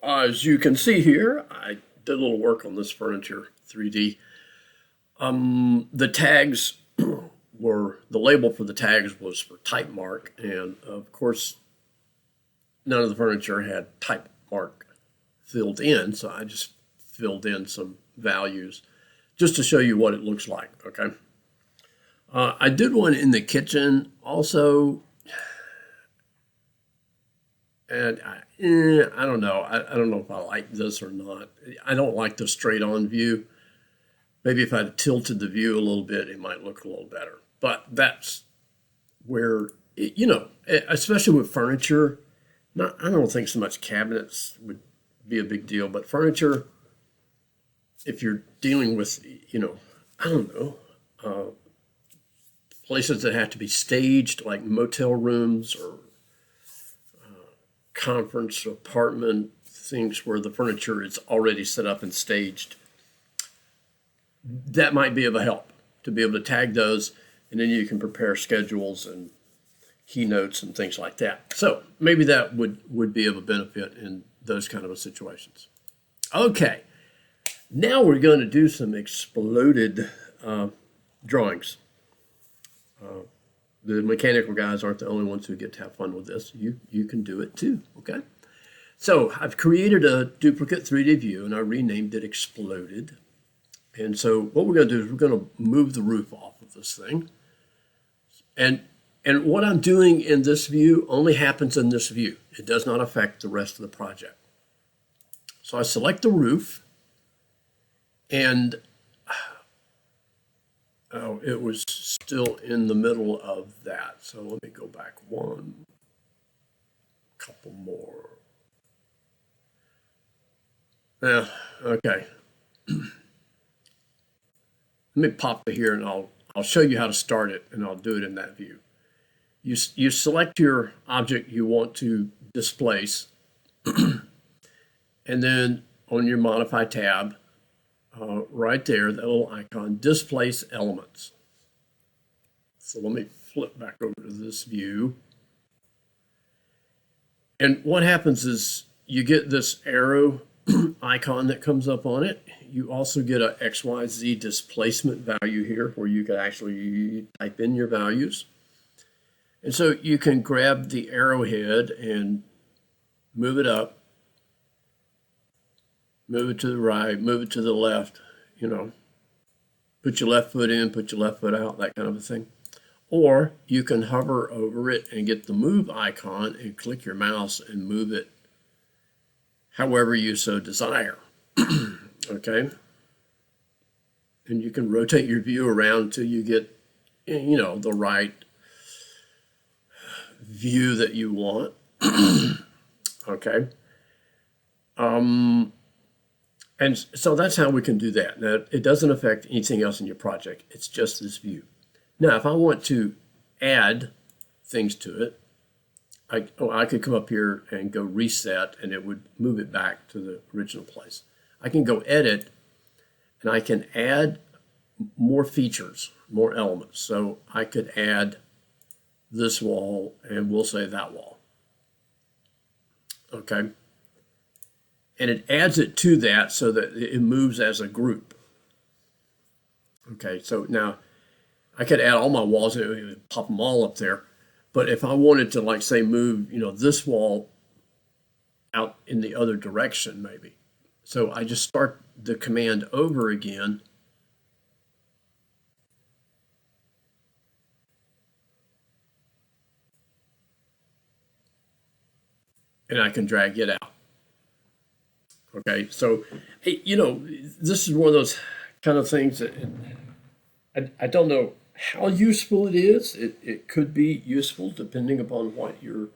As you can see here, I did a little work on this furniture 3D. The tags the label for the tags was for type mark, and of course, none of the furniture had type mark filled in, so I just filled in some values just to show you what it looks like, okay? I did one in the kitchen also, and I don't know. I don't know if I like this or not. I don't like the straight on view. Maybe if I tilted the view a little bit, it might look a little better. But that's where, especially with furniture, I don't think so much cabinets would be a big deal, but furniture, if you're dealing with, I don't know, places that have to be staged, like motel rooms or conference apartment things where the furniture is already set up and staged, that might be of a help to be able to tag those, and then you can prepare schedules and keynotes and things like that. So maybe that would be of a benefit in those kind of situations. Okay, now we're going to do some exploded drawings. The mechanical guys aren't the only ones who get to have fun with this. You can do it too, okay? So I've created a duplicate 3D view, and I renamed it Exploded. And so what we're going to do is we're going to move the roof off of this thing. And what I'm doing in this view only happens in this view. It does not affect the rest of the project. So I select the roof, and it was still in the middle of that. So let me go back one, couple more. Yeah, okay. Let me pop to here, and I'll show you how to start it, and I'll do it in that view. You select your object you want to displace, and then on your Modify tab, right there, that little icon, Displace Elements. So let me flip back over to this view. And what happens is you get this arrow icon that comes up on it. You also get a XYZ displacement value here where you can actually type in your values. And so you can grab the arrowhead and move it up, move it to the right, move it to the left, put your left foot in, put your left foot out, that kind of a thing. Or you can hover over it and get the move icon and click your mouse and move it however you so desire. Okay? And you can rotate your view around until you get, the right view that you want. Okay? And so that's how we can do that. Now, it doesn't affect anything else in your project. It's just this view. Now, if I want to add things to it, I could come up here and go reset, and it would move it back to the original place. I can go edit, and I can add more features, more elements. So I could add this wall, and we'll say that wall. Okay. And it adds it to that so that it moves as a group. Okay, so now I could add all my walls and pop them all up there. But if I wanted to, like, say, move, this wall out in the other direction, maybe. So I just start the command over again. And I can drag it out. Okay, so, hey, this is one of those kind of things that I don't know how useful it is. It could be useful depending upon what you're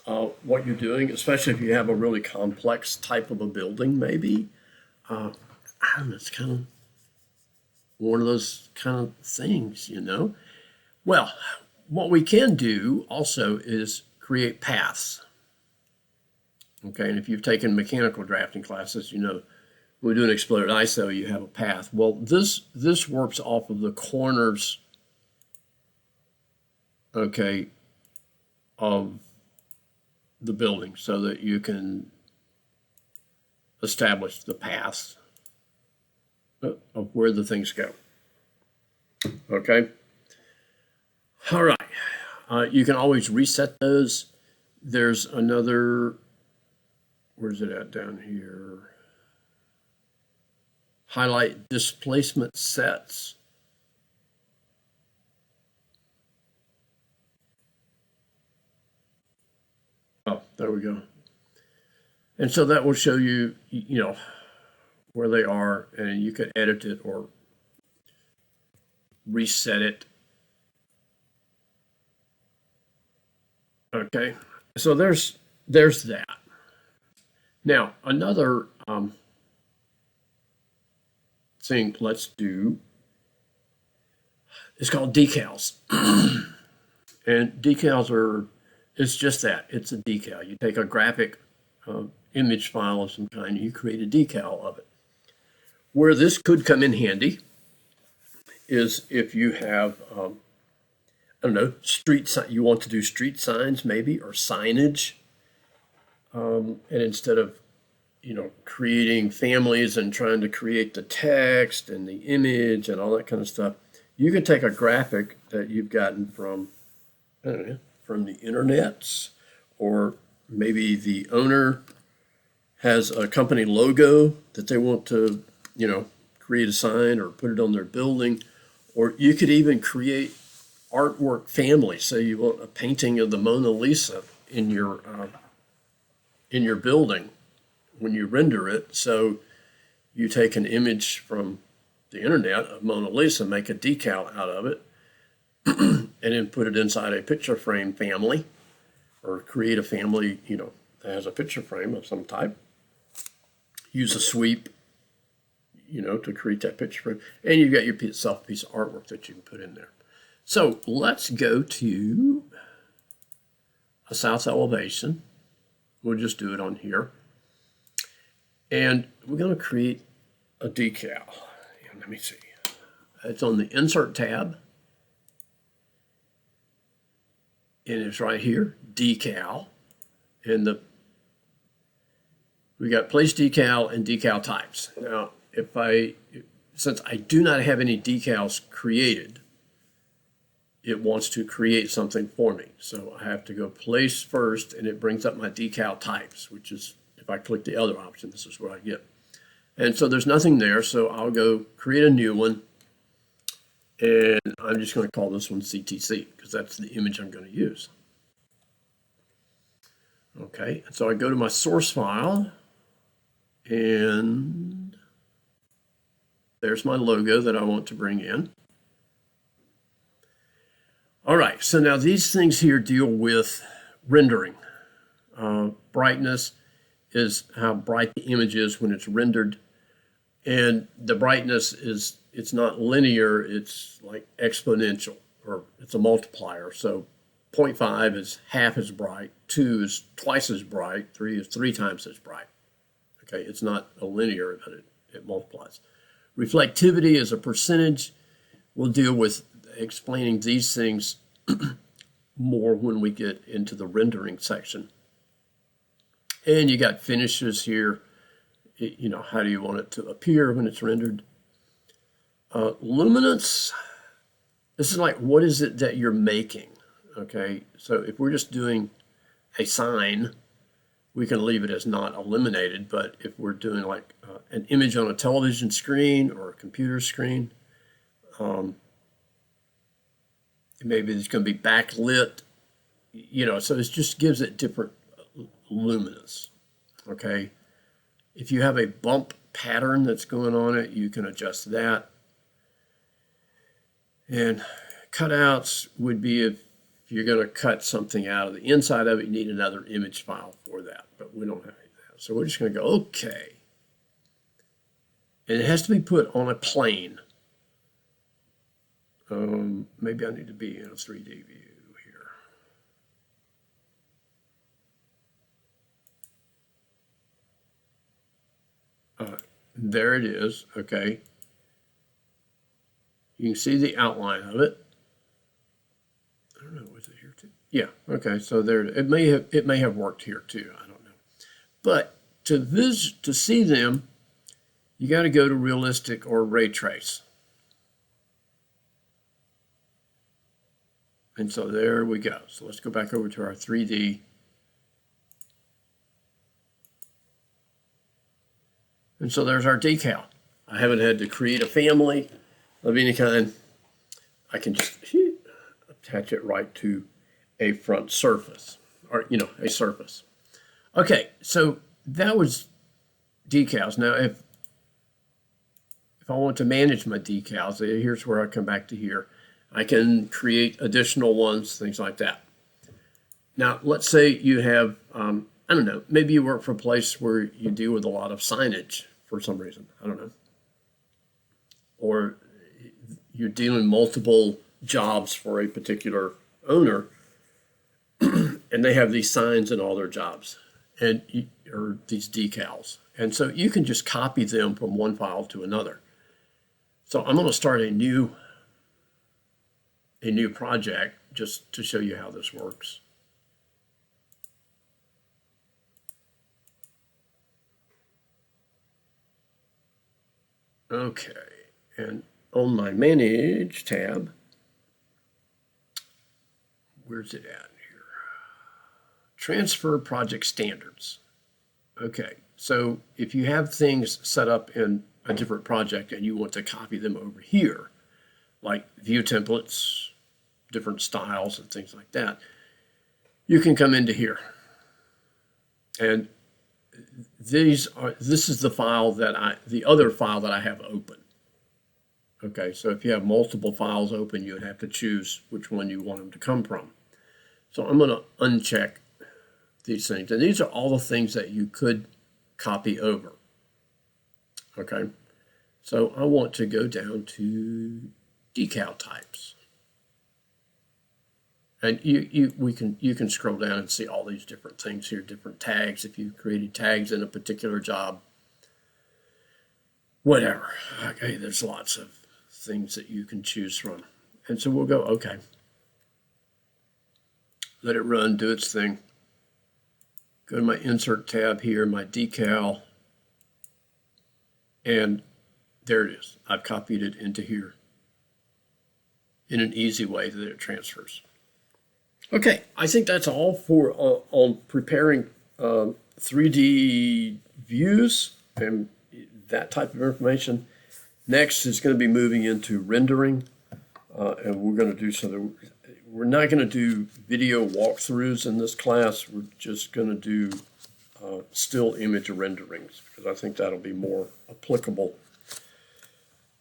doing, especially if you have a really complex type of a building, maybe. I don't know, it's kind of one of those kind of things, Well, what we can do also is create paths. Okay, and if you've taken mechanical drafting classes, when we do an exploded ISO, you have a path. Well, this works off of the corners, okay, of the building, so that you can establish the paths of where the things go. Okay. All right. You can always reset those. There's another, where's it at down here? Highlight displacement sets. Oh, there we go. And so that will show you, you know, where they are, and you can edit it or reset it. Okay, so there's that. Now another thing let's do is called decals. And decals are, it's just that, it's a decal. You take a graphic image file of some kind, you create a decal of it. Where this could come in handy is if you have, I don't know, you want to do street signs maybe, or signage. And instead of, you know, creating families and trying to create the text and the image and all that kind of stuff, you can take a graphic that you've gotten from, I don't know, from the internets, or maybe the owner has a company logo that they want to, you know, create a sign or put it on their building. Or you could even create artwork families. Say you want a painting of the Mona Lisa in your building when you render it. So you take an image from the internet of Mona Lisa, make a decal out of it, and then put it inside a picture frame family, or create a family, you know, that has a picture frame of some type. Use a sweep, you know, to create that picture frame, and you've got yourself a piece of artwork that you can put in there. So let's go to a south elevation. We'll just do it on here. And we're going to create a decal. And let me see. It's on the Insert tab. And it's right here, decal. And we got place decal and decal types. Now, since I do not have any decals created, it wants to create something for me. So I have to go place first, and it brings up my decal types, which is, if I click the other option, this is what I get. And so there's nothing there, so I'll go create a new one, and I'm just going to call this one CTC, because that's the image I'm going to use. Okay, and so I go to my source file, and there's my logo that I want to bring in. All right, so now these things here deal with rendering. Brightness is how bright the image is when it's rendered. And the brightness is, it's not linear, it's like exponential, or it's a multiplier. So 0.5 is half as bright, 2 is twice as bright, 3 is 3 times as bright. Okay, it's not a linear, but it multiplies. Reflectivity is a percentage. We'll deal with explaining these things more when we get into the rendering section. And you got finishes here. You know, how do you want it to appear when it's rendered? Luminance, this is like, what is it that you're making? Okay, so if we're just doing a sign, we can leave it as not eliminated. But if we're doing like an image on a television screen or a computer screen, maybe it's going to be backlit, you know, so it just gives it different luminance. Okay, if you have a bump pattern that's going on it, you can adjust that. And cutouts would be if you're going to cut something out of the inside of it, you need another image file for that, but we don't have any of that. So we're just going to go, okay. And it has to be put on a plane. Maybe I need to be in a 3D view here. There it is, okay. You can see the outline of it. I don't know, was it here too? Yeah, okay, so there, it may have worked here too, I don't know. But to see them, you got to go to realistic or ray trace. And so there we go. So let's go back over to our 3D. And so there's our decal. I haven't had to create a family of any kind. I can just attach it right to a front surface, or, a surface. Okay, so that was decals. Now, if I want to manage my decals, here's where I come back to here. I can create additional ones, things like that. Now, let's say you have, I don't know, maybe you work for a place where you deal with a lot of signage for some reason. I don't know. Or you're dealing multiple jobs for a particular owner, and they have these signs in all their jobs, or these decals. And so you can just copy them from one file to another. So I'm going to start a new project just to show you how this works. Okay, and on my Manage tab, where's it at here? Transfer Project Standards. Okay, so if you have things set up in a different project and you want to copy them over here, like view templates, different styles and things like that, you can come into here. And this is the file the other file that I have open. Okay, so if you have multiple files open, you would have to choose which one you want them to come from. So I'm going to uncheck these things. And these are all the things that you could copy over. Okay, so I want to go down to decal types. And you can scroll down and see all these different things here, different tags, if you created tags in a particular job, whatever. Okay, there's lots of things that you can choose from. And so we'll go, okay. Let it run, do its thing. Go to my Insert tab here, my decal, and there it is. I've copied it into here in an easy way that it transfers. Okay, I think that's all for on preparing 3D views and that type of information. Next is going to be moving into rendering, and we're going to do something. We're not going to do video walkthroughs in this class. We're just going to do still image renderings, because I think that'll be more applicable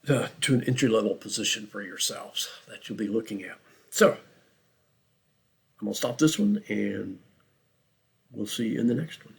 to an entry-level position for yourselves that you'll be looking at. So I'm going to stop this one, and we'll see you in the next one.